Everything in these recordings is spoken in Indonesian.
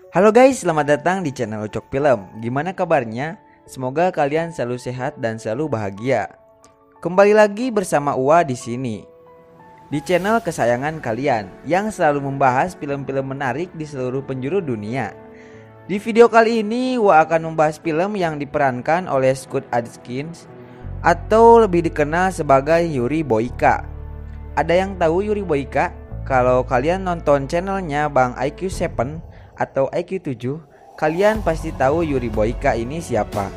Halo guys, selamat datang di channel Ucok Film. Gimana kabarnya? Semoga kalian selalu sehat dan selalu bahagia. Kembali lagi bersama Uwa di sini. Di channel kesayangan kalian yang selalu membahas film-film menarik di seluruh penjuru dunia. Di video kali ini Uwa akan membahas film yang diperankan oleh Scott Adkins atau lebih dikenal sebagai Yuri Boyka. Ada yang tahu Yuri Boyka? Kalau kalian nonton channelnya Bang IQ7 atau IQ7, kalian pasti tahu Yuri Boyka ini siapa.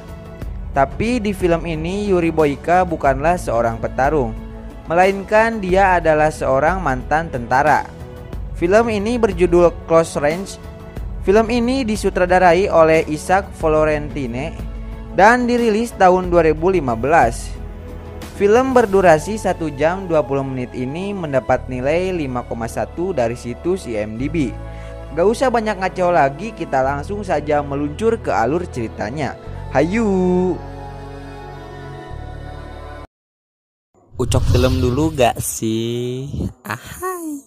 Tapi di film ini Yuri Boyka bukanlah seorang petarung, melainkan dia adalah seorang mantan tentara. Film ini berjudul Close Range. Film ini disutradarai oleh Isaac Florentine dan dirilis tahun 2015. Film berdurasi 1 jam 20 menit ini mendapat nilai 5,1 dari situs IMDb. Gak usah banyak ngaco lagi, kita langsung saja meluncur ke alur ceritanya. Hayu. Ucok film dulu gak sih? Ahai.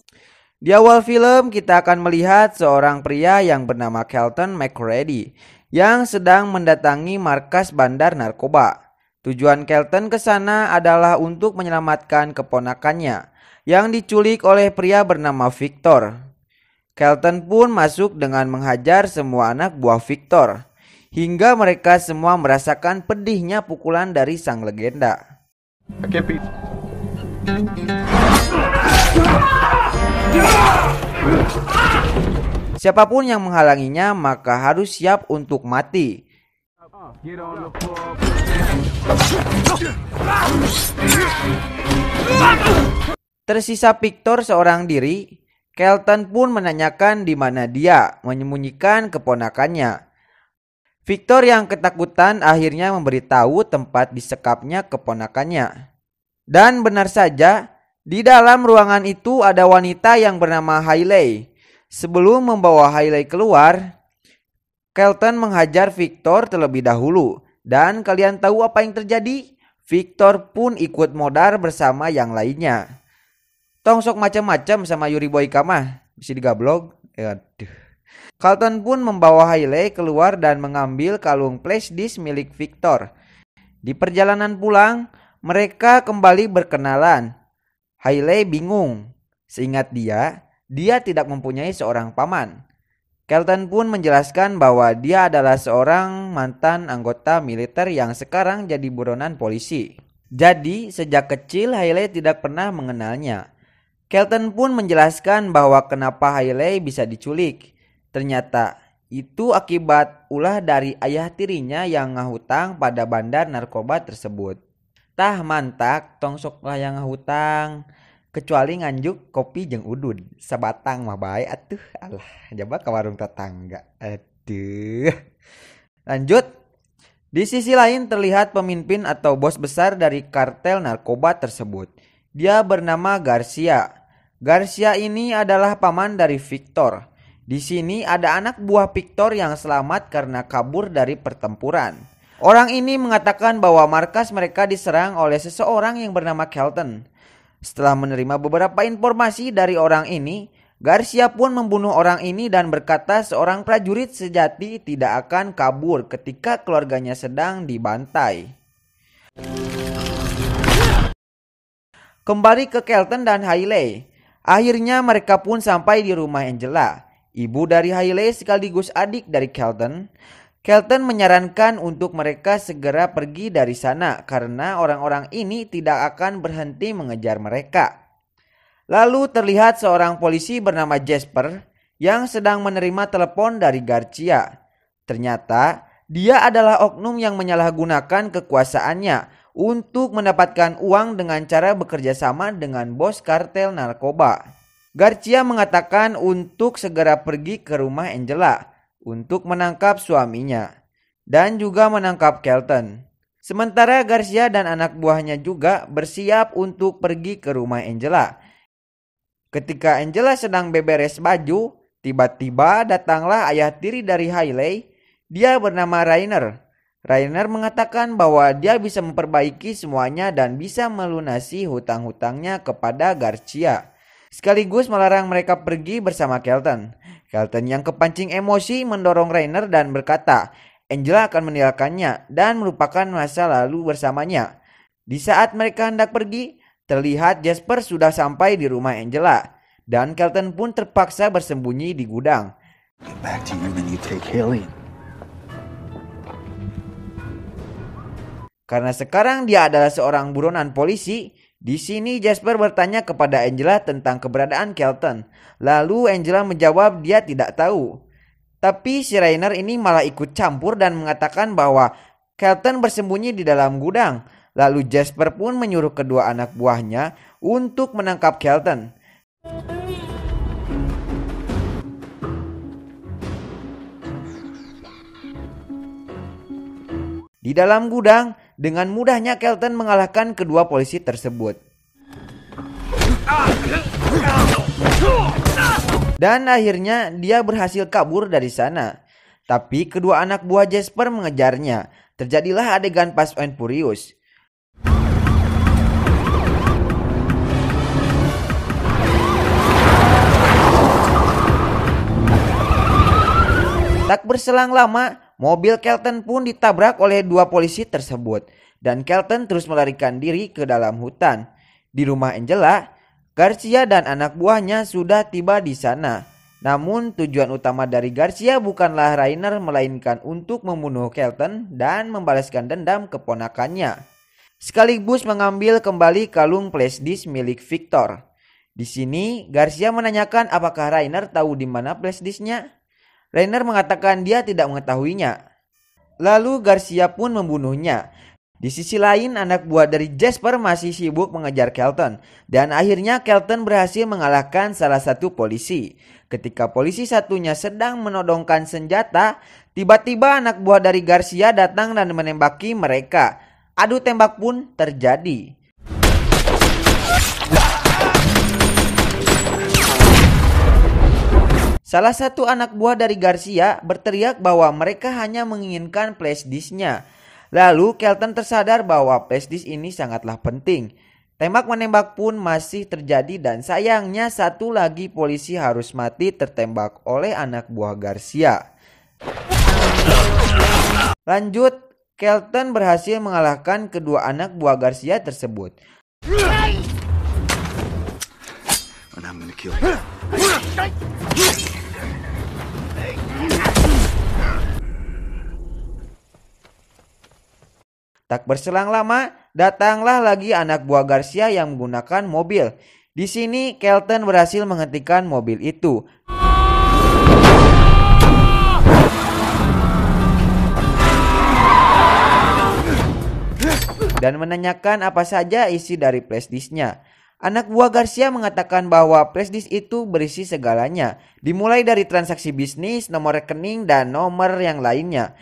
Di awal film kita akan melihat seorang pria yang bernama Kelton McCready yang sedang mendatangi markas bandar narkoba. Tujuan Kelton ke sana adalah untuk menyelamatkan keponakannya yang diculik oleh pria bernama Victor. Kelton pun masuk dengan menghajar semua anak buah Victor, hingga mereka semua merasakan pedihnya pukulan dari sang legenda. Siapapun yang menghalanginya maka harus siap untuk mati. Tersisa Victor seorang diri. Kelton pun menanyakan di mana dia menyembunyikan keponakannya. Victor yang ketakutan akhirnya memberitahu tempat disekapnya keponakannya. Dan benar saja, di dalam ruangan itu ada wanita yang bernama Hailey. Sebelum membawa Hailey keluar, Kelton menghajar Victor terlebih dahulu. Dan kalian tahu apa yang terjadi? Victor pun ikut modar bersama yang lainnya. Tongsok macam-macam sama Yuri Boyka mah bisa digablog. Aduh. Kelton pun membawa Hailey keluar dan mengambil kalung flash disk milik Victor. Di perjalanan pulang, mereka kembali berkenalan. Hailey bingung. Seingat dia tidak mempunyai seorang paman. Kelton pun menjelaskan bahwa dia adalah seorang mantan anggota militer yang sekarang jadi buronan polisi. Jadi sejak kecil Hailey tidak pernah mengenalnya. Kelton pun menjelaskan bahwa kenapa Hailey bisa diculik. Ternyata itu akibat ulah dari ayah tirinya yang ngahutang pada bandar narkoba tersebut. Tah mantak tong sok lah yang ngahutang. Kecuali nganjuk kopi jeung udud. Sabatang mah bae atuh. Alah, coba ke warung tetangga. Aduh. Lanjut. Di sisi lain terlihat pemimpin atau bos besar dari kartel narkoba tersebut. Dia bernama Garcia. Garcia ini adalah paman dari Victor. Di sini ada anak buah Victor yang selamat karena kabur dari pertempuran. Orang ini mengatakan bahwa markas mereka diserang oleh seseorang yang bernama Kelton. Setelah menerima beberapa informasi dari orang ini, Garcia pun membunuh orang ini dan berkata seorang prajurit sejati tidak akan kabur ketika keluarganya sedang dibantai. Kembali ke Kelton dan Hailey. Akhirnya mereka pun sampai di rumah Angela, ibu dari Hailey sekaligus adik dari Kelton. Kelton menyarankan untuk mereka segera pergi dari sana karena orang-orang ini tidak akan berhenti mengejar mereka. Lalu terlihat seorang polisi bernama Jasper yang sedang menerima telepon dari Garcia. Ternyata dia adalah oknum yang menyalahgunakan kekuasaannya untuk mendapatkan uang dengan cara bekerja sama dengan bos kartel narkoba. Garcia mengatakan untuk segera pergi ke rumah Angela untuk menangkap suaminya dan juga menangkap Kelton. Sementara Garcia dan anak buahnya juga bersiap untuk pergi ke rumah Angela. Ketika Angela sedang beberes baju, tiba-tiba datanglah ayah tiri dari Hailey. Dia bernama Rainer. Rainer mengatakan bahwa dia bisa memperbaiki semuanya dan bisa melunasi hutang-hutangnya kepada Garcia. Sekaligus melarang mereka pergi bersama Kelton. Kelton yang kepancing emosi mendorong Rainer dan berkata, Angela akan meninggalkannya dan melupakan masa lalu bersamanya. Di saat mereka hendak pergi, terlihat Jasper sudah sampai di rumah Angela. Dan Kelton pun terpaksa bersembunyi di gudang. Back to you, then you take Haley. Karena sekarang dia adalah seorang buronan polisi, di sini Jasper bertanya kepada Angela tentang keberadaan Kelton. Lalu Angela menjawab dia tidak tahu. Tapi si Rainer ini malah ikut campur dan mengatakan bahwa Kelton bersembunyi di dalam gudang. Lalu Jasper pun menyuruh kedua anak buahnya untuk menangkap Kelton. Di dalam gudang, dengan mudahnya Kelton mengalahkan kedua polisi tersebut. Dan akhirnya dia berhasil kabur dari sana. Tapi kedua anak buah Jasper mengejarnya. Terjadilah adegan Fast and Furious. Tak berselang lama, mobil Kelton pun ditabrak oleh dua polisi tersebut. Dan Kelton terus melarikan diri ke dalam hutan. Di rumah Angela, Garcia dan anak buahnya sudah tiba di sana. Namun tujuan utama dari Garcia bukanlah Rainer melainkan untuk membunuh Kelton dan membalaskan dendam keponakannya. Sekaligus mengambil kembali kalung flashdisk milik Victor. Di sini Garcia menanyakan apakah Rainer tahu di mana flashdisknya. Rainer mengatakan dia tidak mengetahuinya. Lalu Garcia pun membunuhnya. Di sisi lain, anak buah dari Jasper masih sibuk mengejar Kelton. Dan akhirnya Kelton berhasil mengalahkan salah satu polisi. Ketika polisi satunya sedang menodongkan senjata, tiba-tiba anak buah dari Garcia datang dan menembaki mereka. Adu tembak pun terjadi. Salah satu anak buah dari Garcia berteriak bahwa mereka hanya menginginkan flashdisknya. Lalu Kelton tersadar bahwa flashdisk ini sangatlah penting. Tembak-menembak pun masih terjadi dan sayangnya satu lagi polisi harus mati tertembak oleh anak buah Garcia. Lanjut, Kelton berhasil mengalahkan kedua anak buah Garcia tersebut. Tak berselang lama, datanglah lagi anak buah Garcia yang menggunakan mobil. Di sini Kelton berhasil menghentikan mobil itu. Dan menanyakan apa saja isi dari flashdisknya. Anak buah Garcia mengatakan bahwa flashdisk itu berisi segalanya, dimulai dari transaksi bisnis, nomor rekening, dan nomor yang lainnya.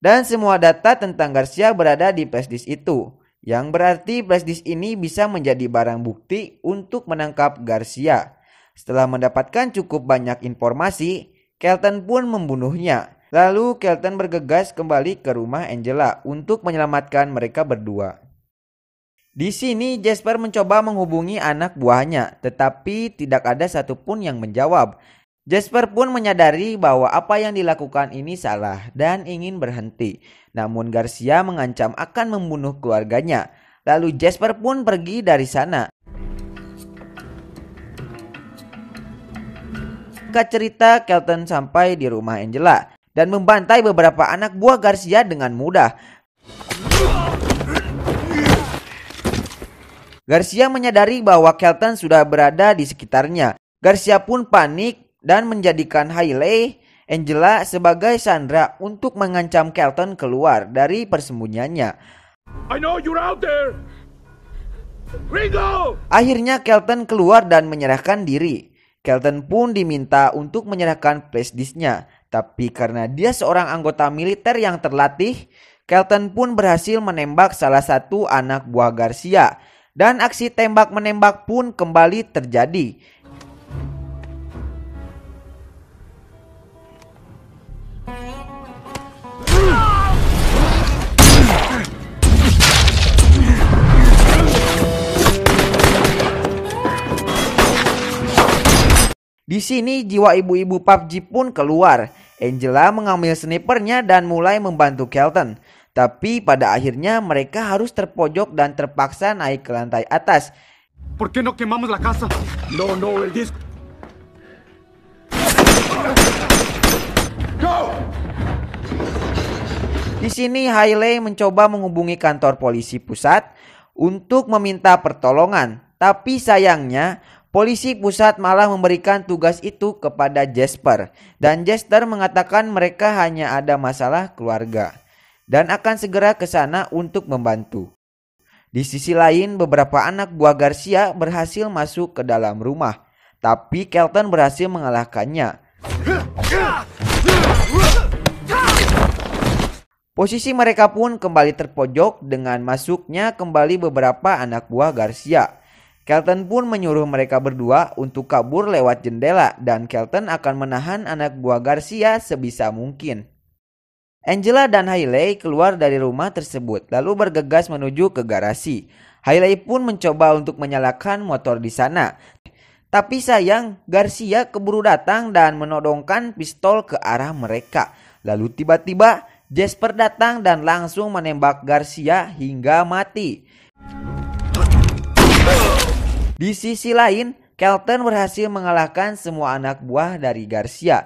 Dan semua data tentang Garcia berada di flashdisk itu, yang berarti flashdisk ini bisa menjadi barang bukti untuk menangkap Garcia. Setelah mendapatkan cukup banyak informasi, Kelton pun membunuhnya. Lalu Kelton bergegas kembali ke rumah Angela untuk menyelamatkan mereka berdua. Di sini Jasper mencoba menghubungi anak buahnya, tetapi tidak ada satupun yang menjawab. Jasper pun menyadari bahwa apa yang dilakukan ini salah dan ingin berhenti. Namun Garcia mengancam akan membunuh keluarganya. Lalu Jasper pun pergi dari sana. Singkat cerita, Kelton sampai di rumah Angela dan membantai beberapa anak buah Garcia dengan mudah. Garcia menyadari bahwa Kelton sudah berada di sekitarnya. Garcia pun panik dan menjadikan Hailey Angela sebagai sandera untuk mengancam Kelton keluar dari persembunyiannya. I know you're out there. Ringo! Akhirnya Kelton keluar dan menyerahkan diri. Kelton pun diminta untuk menyerahkan flashdisknya. Tapi karena dia seorang anggota militer yang terlatih, Kelton pun berhasil menembak salah satu anak buah Garcia. Dan aksi tembak-menembak pun kembali terjadi. Di sini jiwa ibu-ibu PUBG pun keluar. Angela mengambil snipernya dan mulai membantu Kelton. Tapi pada akhirnya mereka harus terpojok dan terpaksa naik ke lantai atas. ¿Por qué no quemamos la casa? No, el disco. Go! Di sini Hailey mencoba menghubungi kantor polisi pusat untuk meminta pertolongan. Tapi sayangnya polisi pusat malah memberikan tugas itu kepada Jasper. Dan Jasper mengatakan mereka hanya ada masalah keluarga dan akan segera ke sana untuk membantu. Di sisi lain, beberapa anak buah Garcia berhasil masuk ke dalam rumah. Tapi Kelton berhasil mengalahkannya. Posisi mereka pun kembali terpojok dengan masuknya kembali beberapa anak buah Garcia. Kelton pun menyuruh mereka berdua untuk kabur lewat jendela dan Kelton akan menahan anak buah Garcia sebisa mungkin. Angela dan Hailey keluar dari rumah tersebut lalu bergegas menuju ke garasi. Hailey pun mencoba untuk menyalakan motor di sana. Tapi sayang, Garcia keburu datang dan menodongkan pistol ke arah mereka. Lalu tiba-tiba Jasper datang dan langsung menembak Garcia hingga mati. Di sisi lain, Kelton berhasil mengalahkan semua anak buah dari Garcia.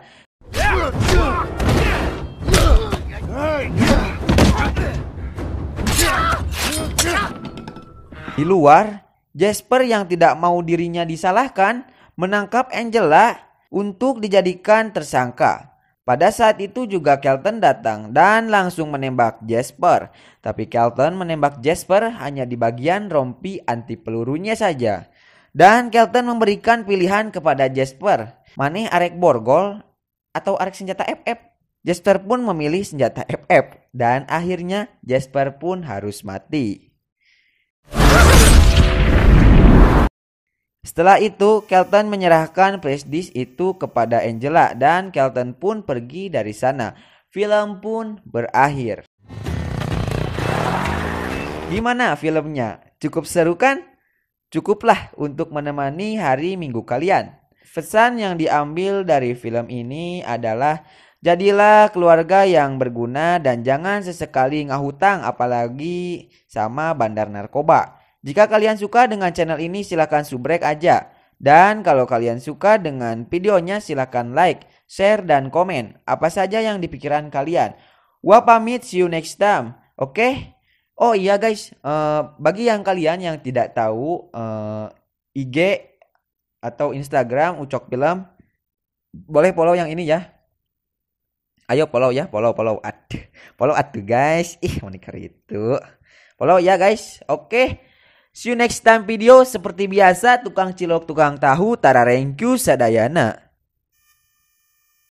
Di luar, Jasper yang tidak mau dirinya disalahkan menangkap Angela untuk dijadikan tersangka. Pada saat itu juga Kelton datang dan langsung menembak Jasper. Tapi Kelton menembak Jasper hanya di bagian rompi anti pelurunya saja. Dan Kelton memberikan pilihan kepada Jasper, maneh arek borgol atau arek senjata FF. Jasper pun memilih senjata FF dan akhirnya Jasper pun harus mati. Setelah itu, Kelton menyerahkan flash disk itu kepada Angela dan Kelton pun pergi dari sana. Film pun berakhir. Gimana filmnya? Cukup seru kan? Cukuplah untuk menemani hari Minggu kalian. Pesan yang diambil dari film ini adalah jadilah keluarga yang berguna dan jangan sesekali ngahutang apalagi sama bandar narkoba. Jika kalian suka dengan channel ini silahkan subrek aja. Dan kalau kalian suka dengan videonya silahkan like, share, dan komen. Apa saja yang dipikiran kalian. Wah pamit, see you next time. Oke? Oh iya guys, bagi yang kalian yang tidak tahu IG atau Instagram Ucok Film, boleh follow yang ini ya. Ayo follow ya, follow atuh guys. Mau nikah itu. Follow ya guys. Oke. See you next time video. Seperti biasa tukang cilok tukang tahu tara rengku sadayana.